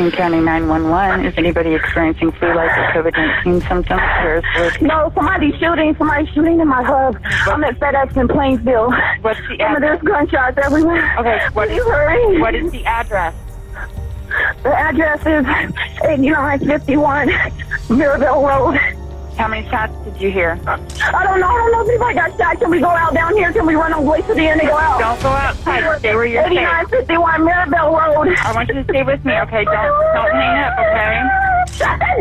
Wayne County 911. Is anybody experiencing flu-like or COVID-19 symptoms? No, somebody's shooting in my hub. I'm at FedEx in Plainsville. What's the address? There's gunshots everywhere. Okay, what is the address? The address is 8951 Mirabelle Road. How many shots did you hear? I don't know if anybody got shot. Can we go out down here? Can we run on the way to the end and go out? Don't go outside. Stay where you're safe. 8951 Mirabelle Road. I want you to stay with me, okay? Don't hang up, okay? Shut that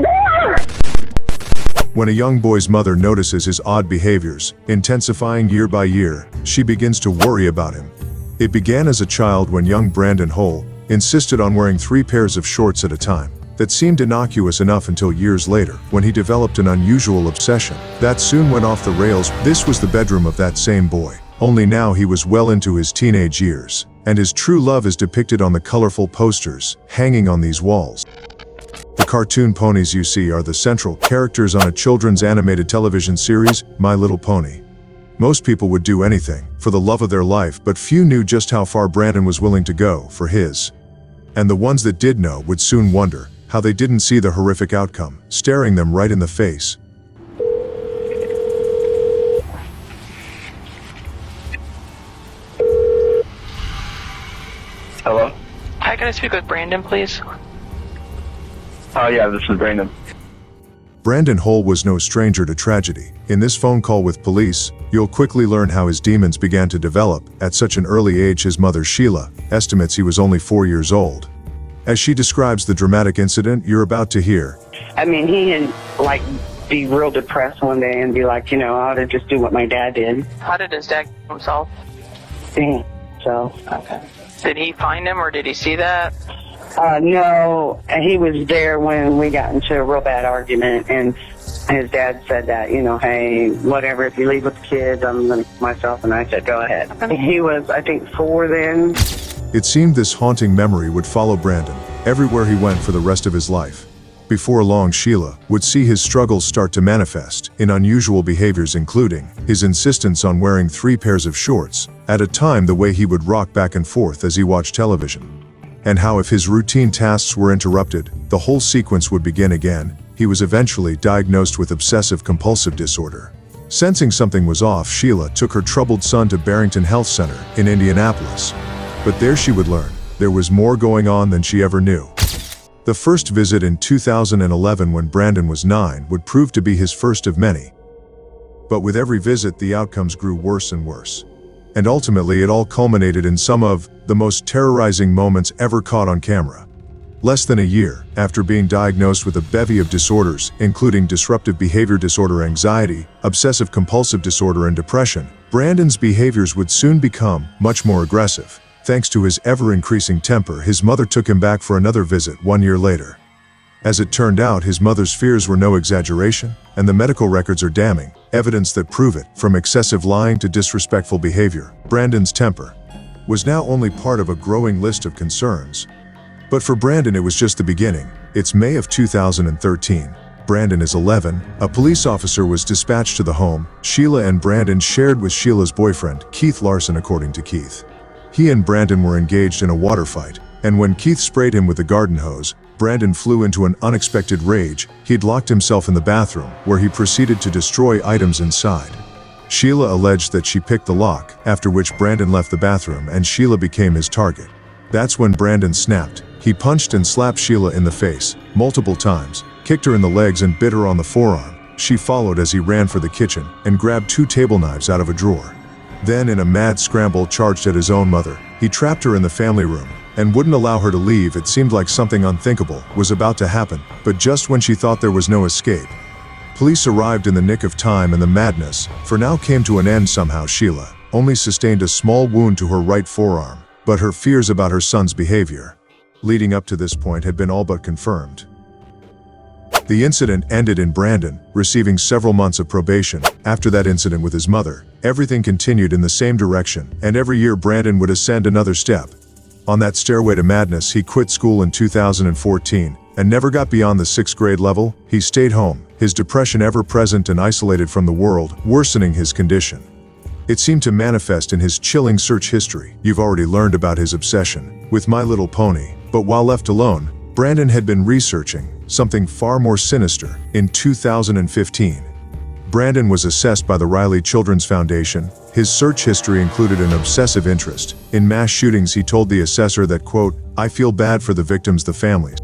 door! When a young boy's mother notices his odd behaviors, intensifying year by year, she begins to worry about him. It began as a child when young Brandon Hull insisted on wearing 3 pairs of shorts at a time. That seemed innocuous enough until years later, when he developed an unusual obsession. That soon went off the rails. This was the bedroom of that same boy. Only now he was well into his teenage years, and his true love is depicted on the colorful posters hanging on these walls. The cartoon ponies you see are the central characters on a children's animated television series, My Little Pony. Most people would do anything for the love of their life, but few knew just how far Brandon was willing to go for his. And the ones that did know would soon wonder how they didn't see the horrific outcome, staring them right in the face. Hello? Hi, can I speak with Brandon, please? Oh yeah, this is Brandon. Brandon Hull was no stranger to tragedy. In this phone call with police, you'll quickly learn how his demons began to develop. At such an early age, his mother, Sheila, estimates he was only 4 years old. As she describes the dramatic incident you're about to hear. I mean, he'd be real depressed one day and be like, I ought to just do what my dad did. How did his dad kill himself? So. Okay. Did he find him or did he see that? No, he was there when we got into a real bad argument, and his dad said that, hey, whatever, if you leave with the kids, I'm going to myself, and I said, go ahead. Okay. He was, I think, 4 then. It seemed this haunting memory would follow Brandon everywhere he went for the rest of his life. Before long, Sheila would see his struggles start to manifest in unusual behaviors, including his insistence on wearing 3 pairs of shorts at a time, the way he would rock back and forth as he watched television, and how if his routine tasks were interrupted, the whole sequence would begin again. He was eventually diagnosed with obsessive-compulsive disorder. Sensing something was off, Sheila took her troubled son to Barrington Health Center in Indianapolis. But there she would learn there was more going on than she ever knew. The first visit in 2011, when Brandon was 9, would prove to be his first of many. But with every visit, the outcomes grew worse and worse. And ultimately, it all culminated in some of the most terrorizing moments ever caught on camera. Less than a year after being diagnosed with a bevy of disorders, including disruptive behavior disorder, anxiety, obsessive-compulsive disorder, and depression, Brandon's behaviors would soon become much more aggressive. Thanks to his ever-increasing temper, his mother took him back for another visit 1 year later. As it turned out, his mother's fears were no exaggeration, and the medical records are damning, evidence that prove it. From excessive lying to disrespectful behavior, Brandon's temper was now only part of a growing list of concerns. But for Brandon, it was just the beginning. It's May of 2013. Brandon is 11. A police officer was dispatched to the home Sheila and Brandon shared with Sheila's boyfriend, Keith Larson. According to Keith, he and Brandon were engaged in a water fight, and when Keith sprayed him with a garden hose, Brandon flew into an unexpected rage. He'd locked himself in the bathroom, where he proceeded to destroy items inside. Sheila alleged that she picked the lock, after which Brandon left the bathroom and Sheila became his target. That's when Brandon snapped. He punched and slapped Sheila in the face multiple times, kicked her in the legs and bit her on the forearm. She followed as he ran for the kitchen and grabbed 2 table knives out of a drawer. Then, in a mad scramble, charged at his own mother. He trapped her in the family room and wouldn't allow her to leave. It seemed like something unthinkable was about to happen, but just when she thought there was no escape, police arrived in the nick of time, and the madness for now came to an end. Somehow Sheila only sustained a small wound to her right forearm, but her fears about her son's behavior leading up to this point had been all but confirmed. The incident ended in Brandon receiving several months of probation. After that incident with his mother, everything continued in the same direction, and every year Brandon would ascend another step. On that stairway to madness, he quit school in 2014 and never got beyond the 6th grade level. He stayed home, his depression ever present and isolated from the world, worsening his condition. It seemed to manifest in his chilling search history. You've already learned about his obsession with My Little Pony, but while left alone, Brandon had been researching something far more sinister. In 2015, Brandon was assessed by the Riley Children's Foundation. His search history included an obsessive interest in mass shootings. He told the assessor that, quote, "I feel bad for the victims, the families."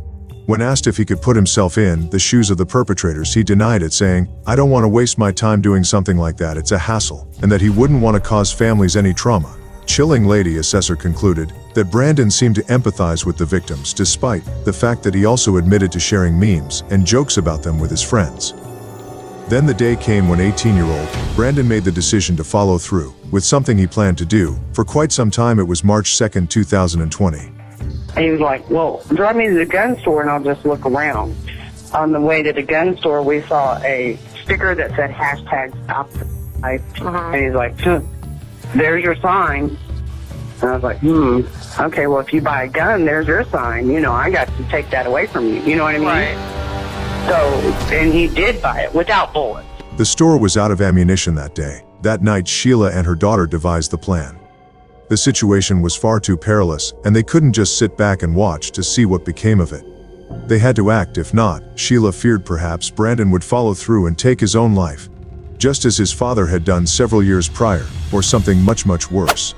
When asked if he could put himself in the shoes of the perpetrators, he denied it, saying, "I don't want to waste my time doing something like that. It's a hassle," and that he wouldn't want to cause families any trauma. Chilling Lady assessor concluded that Brandon seemed to empathize with the victims, despite the fact that he also admitted to sharing memes and jokes about them with his friends. Then the day came when 18-year-old Brandon made the decision to follow through with something he planned to do for quite some time. It was March 2nd, 2020. He was like, well, drive me to the gun store and I'll just look around. On the way to the gun store, we saw a sticker that said hashtag stop the fight. And he's like, there's your sign. And I was like, okay, well, if you buy a gun, there's your sign. You know, I got to take that away from you. You know what I mean? Right. So, and he did buy it without bullets. The store was out of ammunition that day. That night, Sheila and her daughter devised the plan. The situation was far too perilous, and they couldn't just sit back and watch to see what became of it. They had to act. If not, Sheila feared perhaps Brandon would follow through and take his own life, just as his father had done several years prior, or something much, much worse.